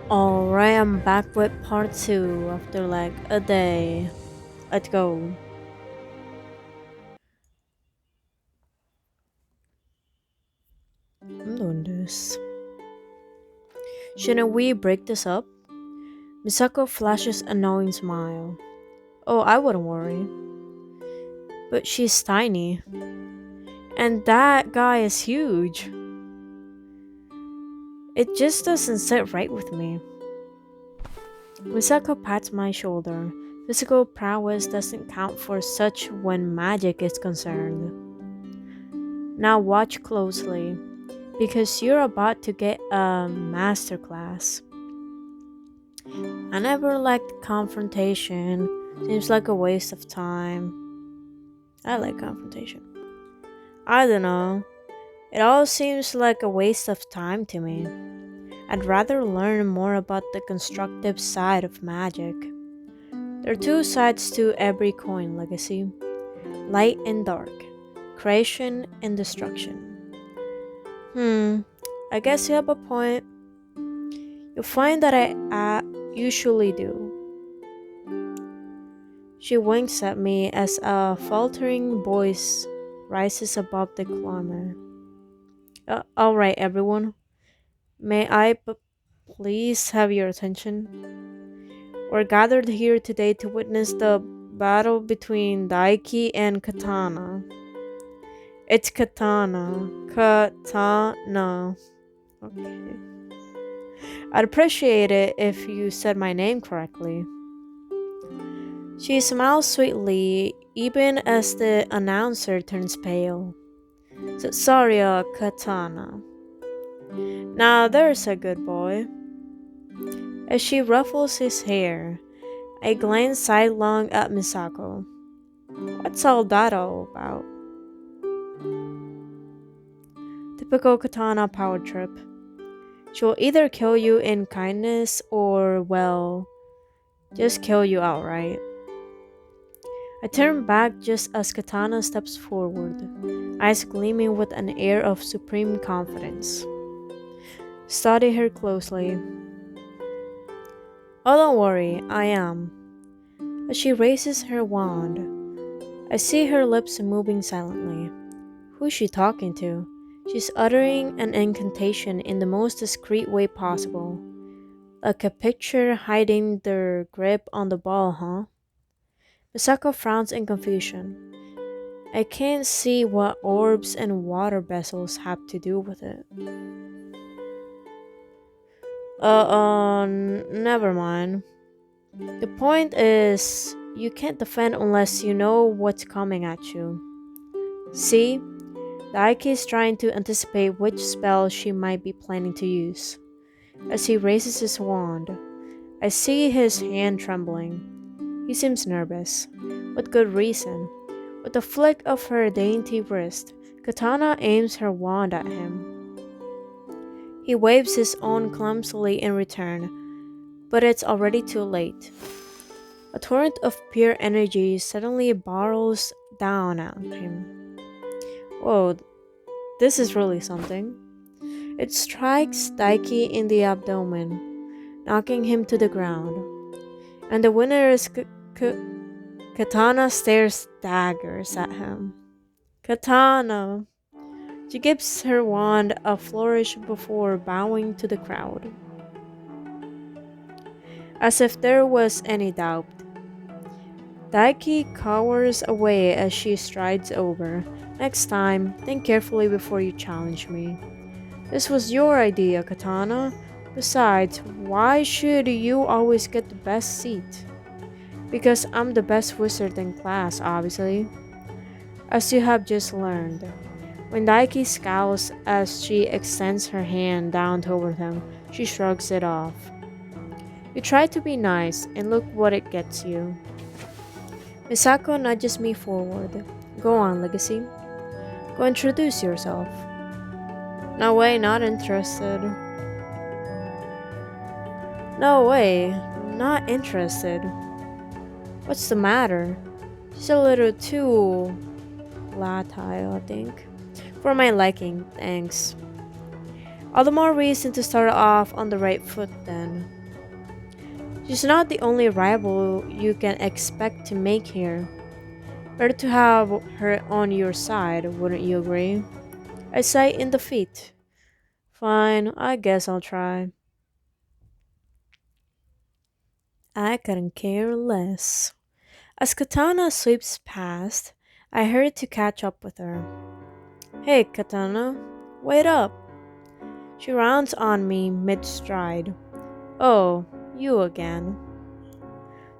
Alright, I'm back with part 2 after like a day. Let's go. I'm doing this. Shouldn't we break this up? Misako flashes a knowing smile. Oh, I wouldn't worry. But she's tiny. And that guy is huge. It just doesn't sit right with me. Misako pats my shoulder. Physical prowess doesn't count for such when magic is concerned. Now watch closely, because you're about to get a masterclass. I never liked confrontation. Seems like a waste of time. I like confrontation. I don't know. It all seems like a waste of time to me. I'd rather learn more about the constructive side of magic. There are two sides to every coin, Legacy: light and dark, creation and destruction. I guess you have a point. You'll find that I usually do. She winks at me as a faltering voice rises above the clamor. Alright, everyone. May I please have your attention? We're gathered here today to witness the battle between Daiki and Katana. It's Katana. Katana. Okay. I'd appreciate it if you said my name correctly. She smiles sweetly, even as the announcer turns pale. So, sorry, Katana. Now there's a good boy. As she ruffles his hair, I glance sidelong at Misako. What's all that all about? Typical Katana power trip. She'll either kill you in kindness or, well, just kill you outright. I turn back just as Katana steps forward, eyes gleaming with an air of supreme confidence. Study her closely. Oh, don't worry, I am. As she raises her wand, I see her lips moving silently. Who's she talking to? She's uttering an incantation in the most discreet way possible. Like a picture hiding their grip on the ball, huh? Misako frowns in confusion. I can't see what orbs and water vessels have to do with it. Never mind. The point is, you can't defend unless you know what's coming at you. See? Daiki is trying to anticipate which spell she might be planning to use. As he raises his wand, I see his hand trembling. He seems nervous, with good reason. With a flick of her dainty wrist, Katana aims her wand at him. He waves his own clumsily in return, but it's already too late. A torrent of pure energy suddenly barrels down at him. Whoa, this is really something. It strikes Daiki in the abdomen, knocking him to the ground. And the winner is Katana stares daggers at him. Katana! She gives her wand a flourish before bowing to the crowd. As if there was any doubt. Daiki cowers away as she strides over. Next time, think carefully before you challenge me. This was your idea, Katana. Besides, why should you always get the best seat? Because I'm the best wizard in class, obviously. As you have just learned. When Daiki scowls as she extends her hand down toward him, she shrugs it off. You try to be nice, and look what it gets you. Misako nudges me forward. Go on, Legacy. Go introduce yourself. No way, not interested. No way, not interested. What's the matter? She's a little too volatile, I think. For my liking, thanks. All the more reason to start off on the right foot then. She's not the only rival you can expect to make here. Better to have her on your side, wouldn't you agree? I say in defeat. Fine, I guess I'll try. I couldn't care less. As Katana sweeps past, I hurry to catch up with her. Hey, Katana, wait up. She rounds on me mid stride. Oh, you again.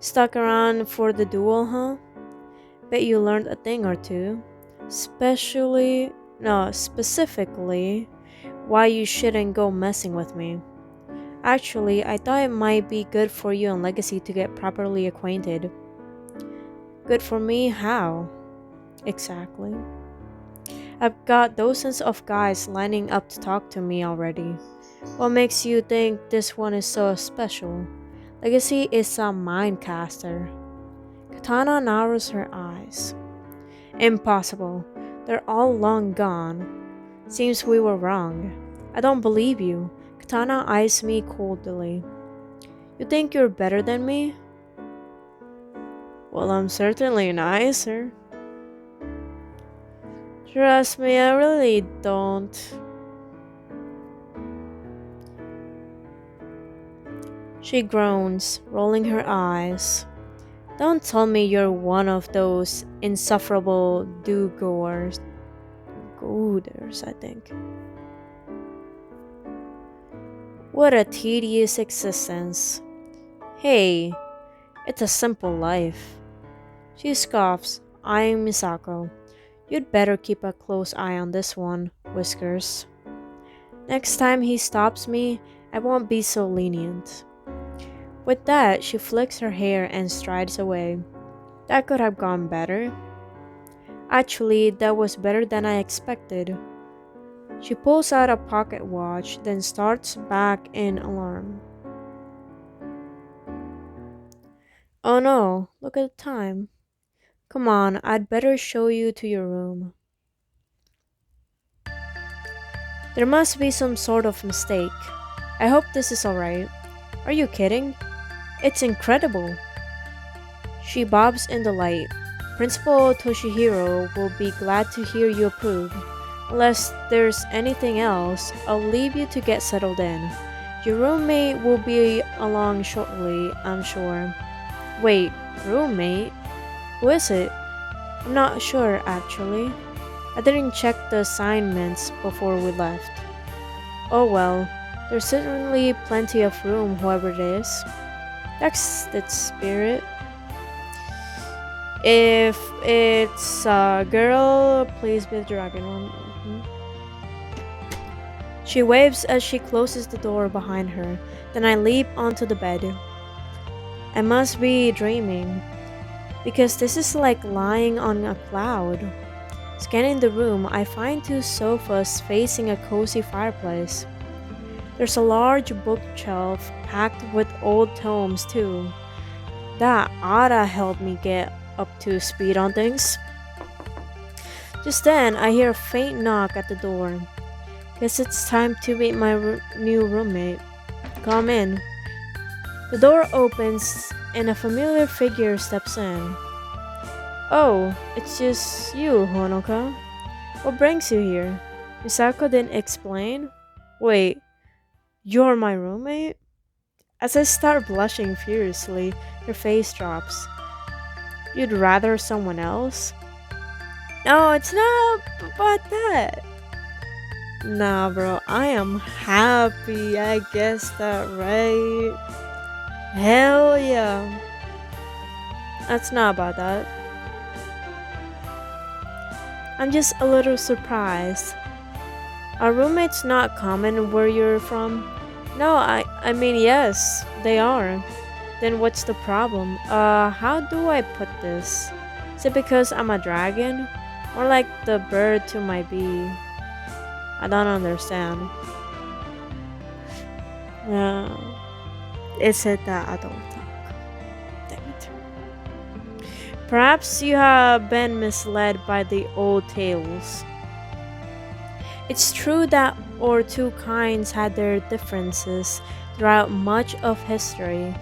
Stuck around for the duel, huh? Bet you learned a thing or two. Specifically, why you shouldn't go messing with me. Actually, I thought it might be good for you and Legacy to get properly acquainted. Good for me? How? Exactly. I've got dozens of guys lining up to talk to me already. What makes you think this one is so special? Legacy is a mind caster. Katana narrows her eyes. Impossible. They're all long gone. Seems we were wrong. I don't believe you. Katana eyes me coldly. You think you're better than me? Well, I'm certainly nicer. Trust me, I really don't. She groans, rolling her eyes. Don't tell me you're one of those insufferable do-goers. Gooders, I think. What a tedious existence. Hey, it's a simple life. She scoffs, eyeing Misako. You'd better keep a close eye on this one, Whiskers. Next time he stops me, I won't be so lenient. With that, she flicks her hair and strides away. That could have gone better. Actually, that was better than I expected. She pulls out a pocket watch, then starts back in alarm. Oh no, look at the time. Come on, I'd better show you to your room. There must be some sort of mistake. I hope this is alright. Are you kidding? It's incredible. She bobs in delight. Principal Toshihiro will be glad to hear you approve. Unless there's anything else, I'll leave you to get settled in. Your roommate will be along shortly, I'm sure. Wait, roommate? Who is it? I'm not sure, actually. I didn't check the assignments before we left. Oh well, there's certainly plenty of room, whoever it is. That's the spirit. If it's a girl, please be the dragon one. She waves as she closes the door behind her. Then I leap onto the bed. I must be dreaming, because this is like lying on a cloud. Scanning the room, I find two sofas facing a cozy fireplace. There's a large bookshelf packed with old tomes too. That oughta help me get up to speed on things. Just then, I hear a faint knock at the door. Guess it's time to meet my new roommate. Come in. The door opens and a familiar figure steps in. Oh, it's just you, Honoka. What brings you here? Misako didn't explain. Wait, you're my roommate? As I start blushing furiously, her face drops. You'd rather someone else? No, it's not about that. Nah, bro, I am happy. I guess that right. Hell yeah. That's not about that. I'm just a little surprised. Are roommates not common where you're from? No, I mean, yes, they are. Then what's the problem? How do I put this? Is it because I'm a dragon? Or like the bird to my bee? I don't understand. Is it that I don't talk? Damn it. Perhaps you have been misled by the old tales. It's true that our two kinds had their differences throughout much of history.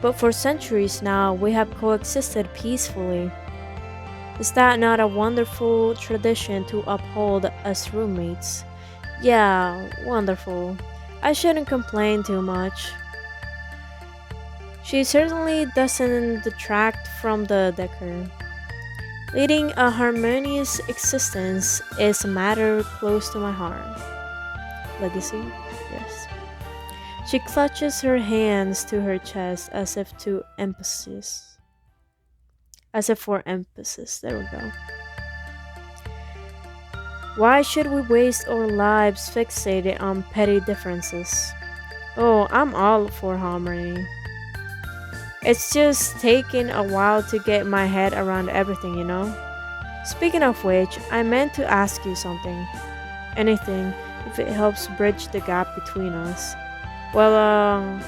But for centuries now, we have coexisted peacefully. Is that not a wonderful tradition to uphold as roommates? Yeah, wonderful. I shouldn't complain too much. She certainly doesn't detract from the decor. Leading a harmonious existence is a matter close to my heart. Legacy? Yes. She clutches her hands to her chest as if for emphasis. There we go. Why should we waste our lives fixated on petty differences? Oh, I'm all for harmony. It's just taking a while to get my head around everything, you know? Speaking of which, I meant to ask you something. Anything, if it helps bridge the gap between us. Well,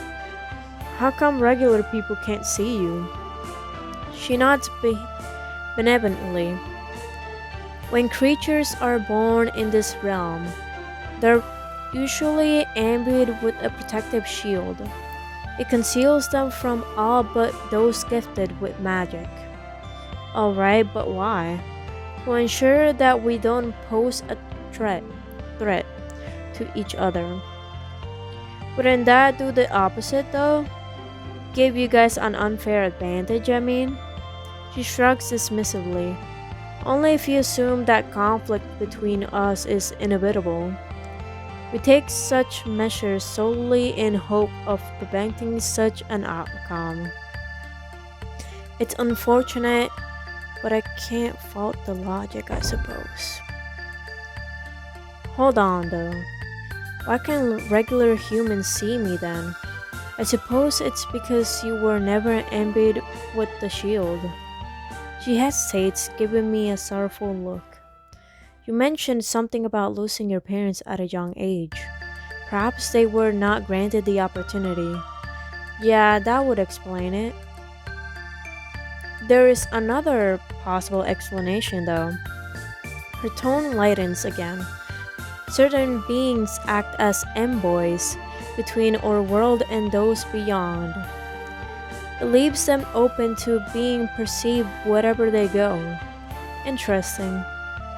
how come regular people can't see you? She nods benevolently. When creatures are born in this realm, they're usually imbued with a protective shield. It conceals them from all but those gifted with magic. Alright, but why? To ensure that we don't pose a threat to each other. Wouldn't that do the opposite though? Give you guys an unfair advantage, I mean? She shrugs dismissively. Only if you assume that conflict between us is inevitable. We take such measures solely in hope of preventing such an outcome. It's unfortunate, but I can't fault the logic, I suppose. Hold on though. Why can't regular humans see me then? I suppose it's because you were never imbued with the shield. She hesitates, giving me a sorrowful look. You mentioned something about losing your parents at a young age. Perhaps they were not granted the opportunity. Yeah, that would explain it. There is another possible explanation though. Her tone lightens again. Certain beings act as envoys between our world and those beyond. It leaves them open to being perceived wherever they go. Interesting.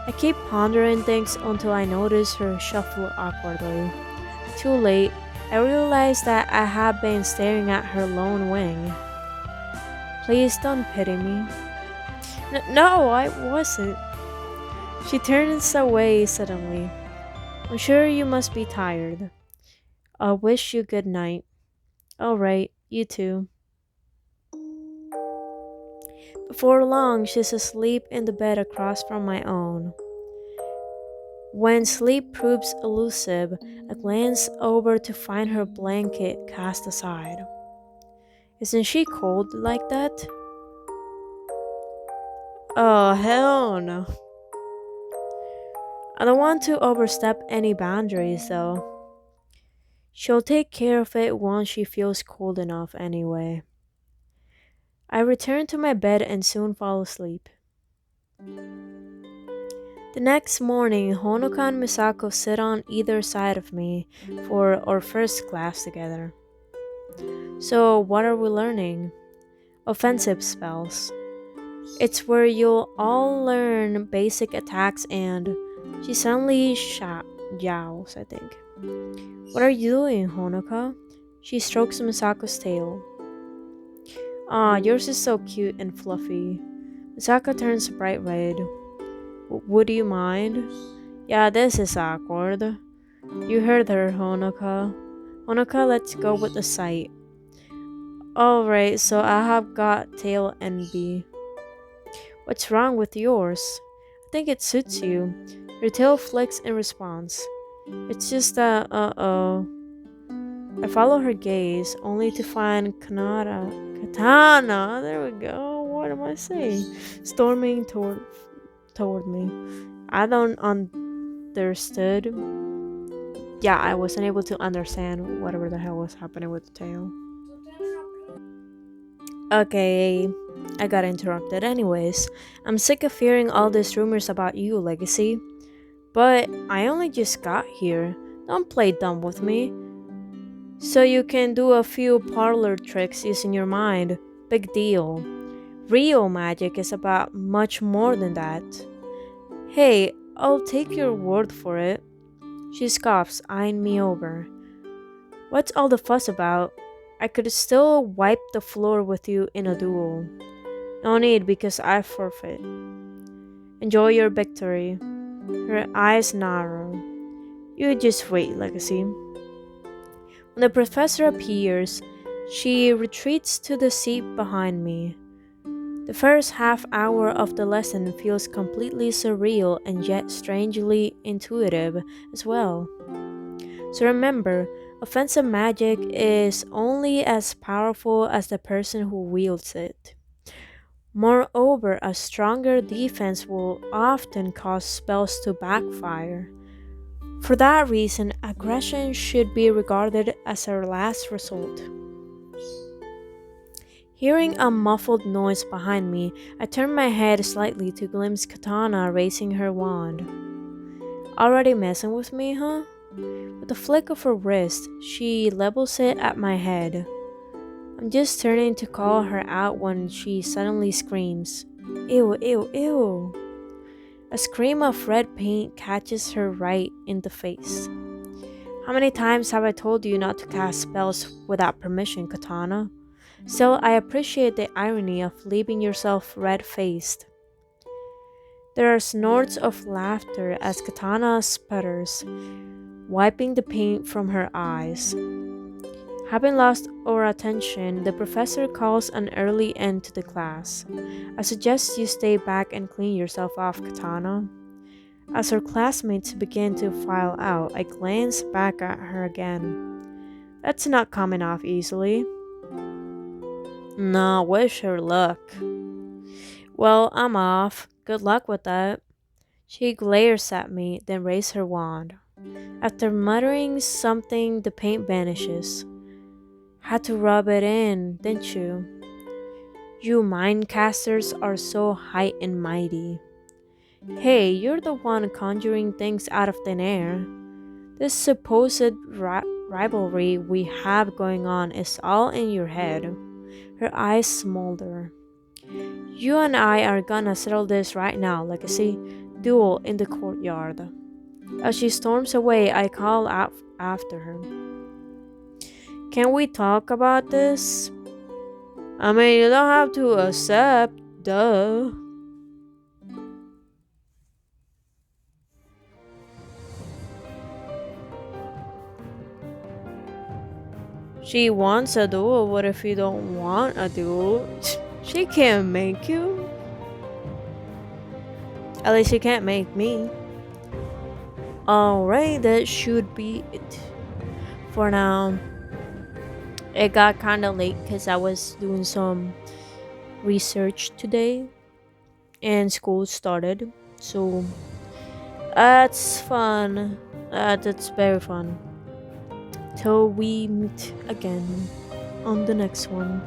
I keep pondering things until I notice her shuffle awkwardly. Too late, I realize that I have been staring at her lone wing. Please don't pity me. No, I wasn't. She turns away suddenly. I'm sure you must be tired. I'll wish you good night. Alright, you too. Before long, she's asleep in the bed across from my own. When sleep proves elusive, I glance over to find her blanket cast aside. Isn't she cold like that? Oh, hell no. I don't want to overstep any boundaries though. She'll take care of it once she feels cold enough anyway. I return to my bed and soon fall asleep. The next morning, Honoka and Misako sit on either side of me for our first class together. So, what are we learning? Offensive spells. It's where you'll all learn basic attacks and she suddenly yowls, I think. What are you doing, Honoka? She strokes Misako's tail. Aw, yours is so cute and fluffy. Misako turns bright red. Would you mind? Yeah, this is awkward. You heard her, Honoka. Honoka, let's go with the sight. Alright, so I have got tail envy. What's wrong with yours? I think it suits you. Her tail flicks in response. It's just that, uh-oh. I follow her gaze, only to find Katana, there we go, what am I saying? Storming toward me. I don't understood. Yeah, I wasn't able to understand whatever the hell was happening with the tail. Okay, I got interrupted. Anyways, I'm sick of hearing all these rumors about you, Legacy. But I only just got here. Don't play dumb with me. So you can do a few parlor tricks using your mind. Big deal. Real magic is about much more than that. Hey, I'll take your word for it. She scoffs, eyeing me over. What's all the fuss about? I could still wipe the floor with you in a duel. No need because I forfeit. Enjoy your victory. Her eyes narrow. You just wait, Legacy. When the professor appears, she retreats to the seat behind me. The first half hour of the lesson feels completely surreal and yet strangely intuitive as well. So remember, offensive magic is only as powerful as the person who wields it. Moreover, a stronger defense will often cause spells to backfire. For that reason, aggression should be regarded as our last resort. Hearing a muffled noise behind me, I turn my head slightly to glimpse Katana raising her wand. Already messing with me, huh? With a flick of her wrist, she levels it at my head. I'm just turning to call her out when she suddenly screams, "Ew, ew, ew." A scream of red paint catches her right in the face. How many times have I told you not to cast spells without permission, Katana? Still, I appreciate the irony of leaving yourself red-faced. There are snorts of laughter as Katana sputters, wiping the paint from her eyes. Having lost our attention, the professor calls an early end to the class. I suggest you stay back and clean yourself off, Katana. As her classmates begin to file out, I glance back at her again. That's not coming off easily. No, wish her luck. Well, I'm off. Good luck with that. She glares at me, then raises her wand. After muttering something, the paint vanishes. Had to rub it in, didn't you? You mind casters are so high and mighty. Hey, you're the one conjuring things out of thin air. This supposed rivalry we have going on is all in your head. Her eyes smolder. You and I are gonna settle this right now, Legacy. Duel in the courtyard. As she storms away, I call out after her. Can we talk about this? I mean, you don't have to accept, duh. She wants a duel. What if you don't want a duel? She can't make you. At least she can't make me. Alright, that should be it for now. It got kind of late because I was doing some research today and school started. So that's fun. That's very fun. Till we meet again on the next one.